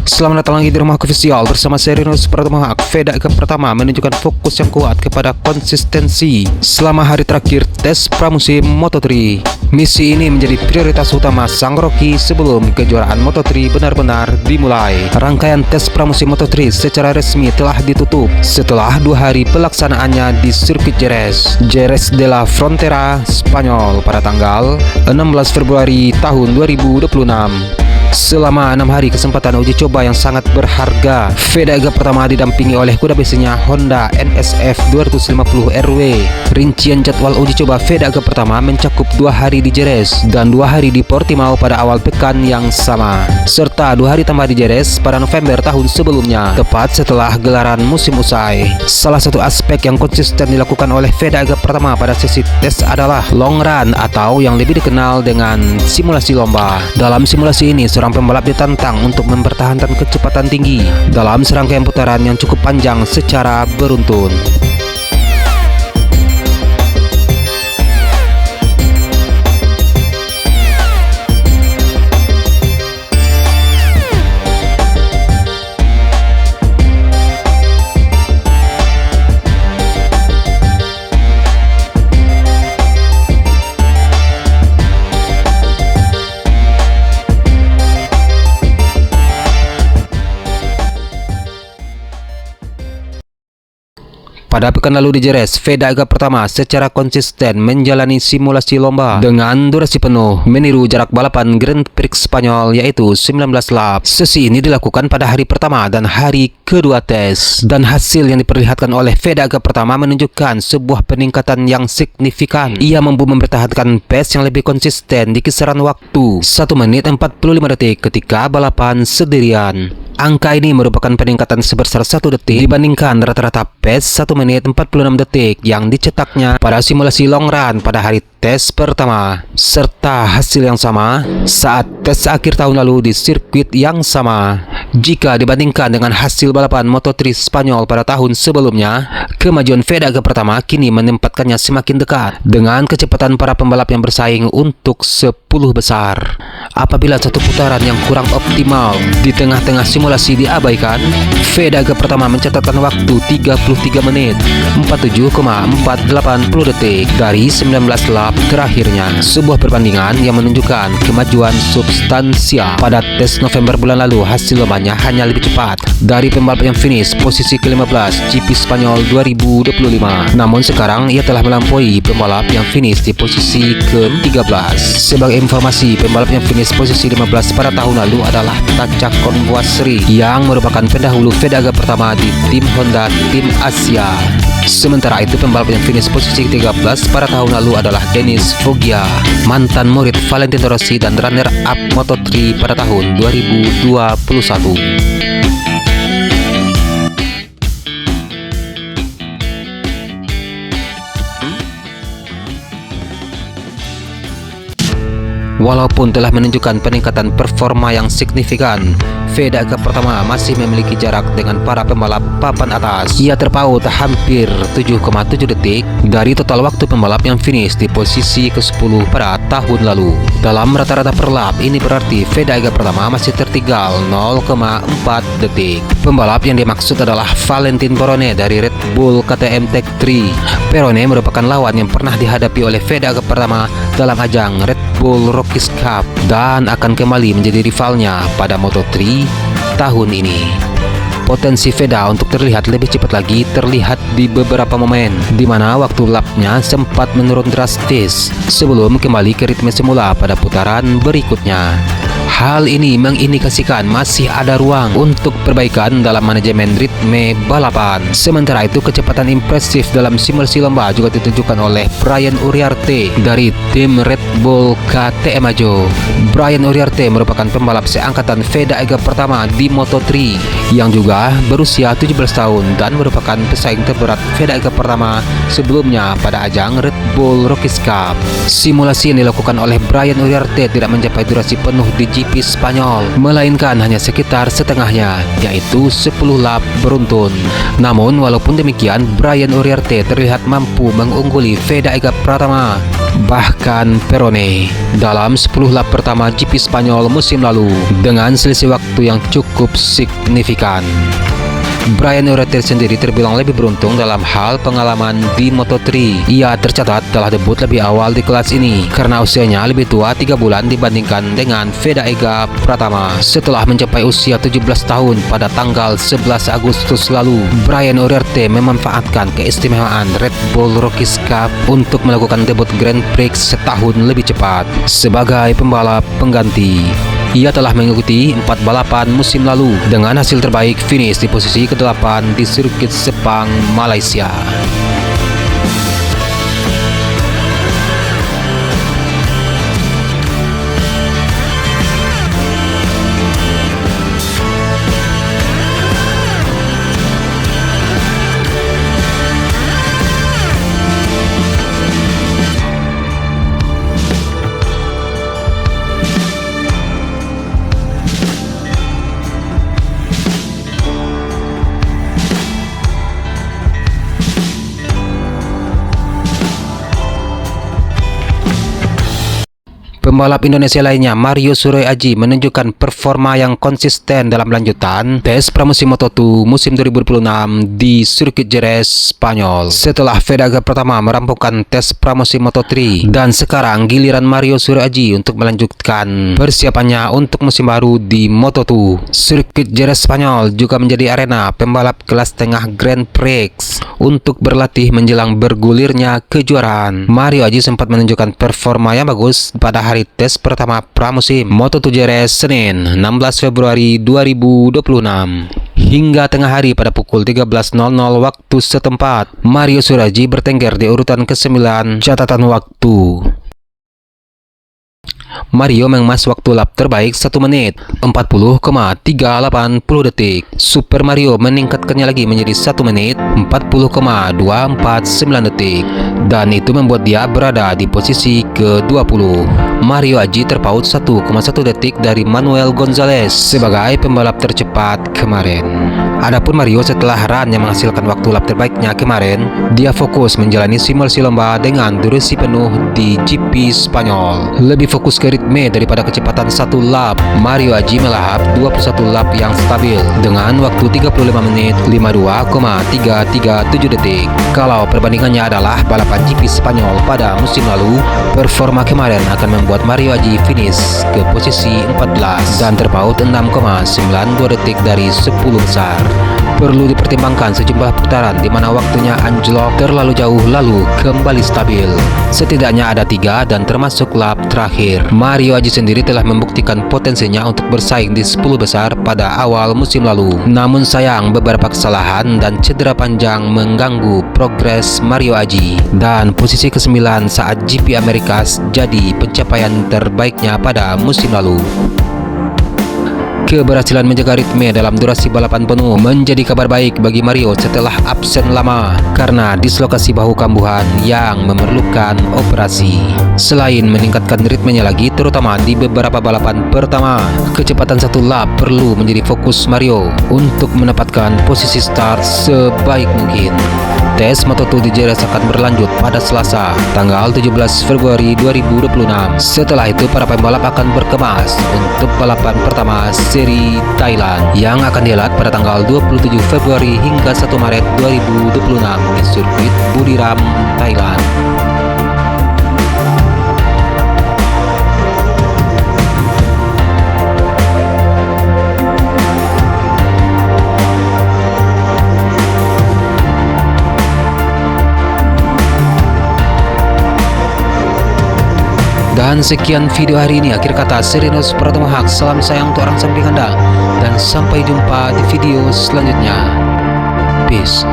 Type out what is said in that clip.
Selamat datang lagi di Rumahku Official bersama saya Rino Supratama. Veda ke pertama menunjukkan fokus yang kuat kepada konsistensi selama hari terakhir tes pramusim Moto3. Misi ini menjadi prioritas utama sang Rocky sebelum kejuaraan Moto3 benar-benar dimulai. Rangkaian tes pramusim Moto3 secara resmi telah ditutup setelah 2 hari pelaksanaannya di sirkuit Jerez de la Frontera, Spanyol pada tanggal 16 Februari tahun 2026. Selama 6 hari kesempatan uji coba yang sangat berharga, Veda pertama didampingi oleh kuda besinya Honda NSF 250 RW. Rincian jadwal uji coba Veda pertama mencakup 2 hari di Jerez dan 2 hari di Portimao pada awal pekan yang sama, serta 2 hari tambah di Jerez pada November tahun sebelumnya, tepat setelah gelaran musim usai. Salah satu aspek yang konsisten dilakukan oleh Veda pertama pada sesi tes adalah long run atau yang lebih dikenal dengan simulasi lomba. Dalam simulasi ini, seorang pembalap ditantang untuk mempertahankan kecepatan tinggi dalam serangkaian putaran yang cukup panjang secara beruntun. Pada pekan lalu di Jerez, Veda pertama secara konsisten menjalani simulasi lomba dengan durasi penuh meniru jarak balapan Grand Prix Spanyol, yaitu 19 lap. Sesi ini dilakukan pada hari pertama dan hari kedua tes, dan hasil yang diperlihatkan oleh Veda pertama menunjukkan sebuah peningkatan yang signifikan. Ia mampu mempertahankan pace yang lebih konsisten di kisaran waktu 1 menit 45 detik ketika balapan sendirian. Angka ini merupakan peningkatan sebesar 1 detik dibandingkan rata-rata pace 1 menit 46 detik yang dicetaknya pada simulasi long run pada hari tes pertama, serta hasil yang sama saat tes akhir tahun lalu di sirkuit yang sama. Jika dibandingkan dengan hasil balapan Moto3 Spanyol pada tahun sebelumnya, kemajuan Veda pertama kini menempatkannya semakin dekat dengan kecepatan para pembalap yang bersaing untuk 10 besar. Apabila satu putaran yang kurang optimal di tengah-tengah simulasi diabaikan, Veda pertama mencatatkan waktu 33 menit 47,480 detik dari 19 lap terakhirnya. Sebuah perbandingan yang menunjukkan kemajuan substansial. Pada tes November bulan lalu, hasil lombanya hanya lebih cepat dari pembalap yang finish posisi ke-15 GP Spanyol 2025. Namun sekarang ia telah melampaui pembalap yang finish di posisi ke-13. Sebagai informasi, pembalap yang finish posisi 15 pada tahun lalu adalah Tacak Konbuasri yang merupakan pendahulu Veda pertama di tim Honda tim Asia. Sementara itu, pembalap yang finish posisi ke-13 pada tahun lalu adalah Denis Foggia, mantan murid Valentino Rossi dan runner-up Moto3 pada tahun 2021. Walaupun telah menunjukkan peningkatan performa yang signifikan, Veda pertama masih memiliki jarak dengan para pembalap papan atas. Ia terpaut hampir 7,7 detik dari total waktu pembalap yang finish di posisi ke-10 pada tahun lalu. Dalam rata-rata per lap, ini berarti Veda pertama masih tertinggal 0,4 detik. Pembalap yang dimaksud adalah Valentin Perone dari Red Bull KTM Tech3. Perone merupakan lawan yang pernah dihadapi oleh Veda pertama dalam ajang Red Bull Rockies Cup dan akan kembali menjadi rivalnya pada Moto3 tahun ini. Potensi Veda untuk terlihat lebih cepat lagi terlihat di beberapa momen di mana waktu lapnya sempat menurun drastis sebelum kembali ke ritme semula pada putaran berikutnya. Hal ini mengindikasikan masih ada ruang untuk perbaikan dalam manajemen ritme balapan. Sementara itu, kecepatan impresif dalam simulasi lomba juga ditunjukkan oleh Brian Uriarte dari tim Red Bull KTM Ajo. Brian Uriarte merupakan pembalap seangkatan Veda pertama di Moto3 yang juga berusia 17 tahun dan merupakan pesaing terberat Veda pertama sebelumnya pada ajang Red Bull Rockies Cup. Simulasi yang dilakukan oleh Brian Uriarte tidak mencapai durasi penuh di GP Spanyol, melainkan hanya sekitar setengahnya, yaitu 10 lap beruntun. Namun walaupun demikian, Brian Uriarte terlihat mampu mengungguli Veda pertama bahkan Perone dalam 10 lap pertama GP Spanyol musim lalu dengan selisih waktu yang cukup signifikan. Brian O'Reilly sendiri terbilang lebih beruntung dalam hal pengalaman di Moto3. Ia tercatat telah debut lebih awal di kelas ini karena usianya lebih tua 3 bulan dibandingkan dengan Veda Ega Pratama. Setelah mencapai usia 17 tahun pada tanggal 11 Agustus lalu, Brian O'Reilly memanfaatkan keistimewaan Red Bull Rookies Cup untuk melakukan debut Grand Prix setahun lebih cepat sebagai pembalap pengganti. Ia telah mengikuti 4 balapan musim lalu dengan hasil terbaik finish di posisi ke-8 di sirkuit Sepang, Malaysia. Pembalap Indonesia lainnya, Mario Suryo Aji, menunjukkan performa yang konsisten dalam lanjutan tes pramusim Moto2 musim 2026 di sirkuit Jerez, Spanyol. Setelah Veda Ega Pratama merampungkan tes pramusim Moto3 dan sekarang giliran Mario Suryo Aji untuk melanjutkan persiapannya untuk musim baru di Moto2. Sirkuit Jerez Spanyol juga menjadi arena pembalap kelas tengah Grand Prix untuk berlatih menjelang bergulirnya kejuaraan. Mario Aji sempat menunjukkan performa yang bagus pada hari tes pertama pramusim Moto2 Jerez Senin 16 Februari 2026. Hingga tengah hari pada pukul 13.00 waktu setempat, Mario Suryo Aji bertengger di urutan ke-9 catatan waktu. Mario mengemas waktu lap terbaik 1 menit 40,380 detik. Super Mario meningkatkannya lagi menjadi 1 menit 40,249 detik, dan itu membuat dia berada di posisi ke-20. Mario Aji terpaut 1,1 detik dari Manuel Gonzalez sebagai pembalap tercepat kemarin. Adapun Mario setelah run yang menghasilkan waktu lap terbaiknya kemarin, dia fokus menjalani simulasi lomba dengan durasi penuh di GP Spanyol. Lebih fokus ke ritme daripada kecepatan 1 lap. Mario Aji melahap 21 lap yang stabil dengan waktu 35 menit 52,337 detik. Kalau perbandingannya adalah balapan GP Spanyol pada musim lalu, performa kemarin akan membuat Mario Aji finish ke posisi 14 dan terpaut 6,92 detik dari 10 besar. Perlu dipertimbangkan sejumlah putaran di mana waktunya anjlok terlalu jauh lalu kembali stabil. Setidaknya ada 3 dan termasuk lap terakhir. Mario Aji sendiri telah membuktikan potensinya untuk bersaing di 10 besar pada awal musim lalu. Namun sayang, beberapa kesalahan dan cedera panjang mengganggu progres Mario Aji. Dan posisi ke-9 saat GP Amerikas jadi pencapaian terbaiknya pada musim lalu. Keberhasilan menjaga ritme dalam durasi balapan penuh menjadi kabar baik bagi Mario setelah absen lama karena dislokasi bahu kambuhan yang memerlukan operasi. Selain meningkatkan ritmenya lagi, terutama di beberapa balapan pertama, kecepatan 1 lap perlu menjadi fokus Mario untuk menempatkan posisi start sebaik mungkin. Tes Moto2 di Jerez akan berlanjut pada Selasa, tanggal 17 Februari 2026. Setelah itu, para pembalap akan berkemas untuk balapan pertama seri Thailand yang akan dihelat pada tanggal 27 Februari hingga 1 Maret 2026 di sirkuit Buriram, Thailand. Dan sekian video hari ini. Akhir kata, Serenus Pratama Haq, salam sayang untuk orang samping Anda, dan sampai jumpa di video selanjutnya. Peace.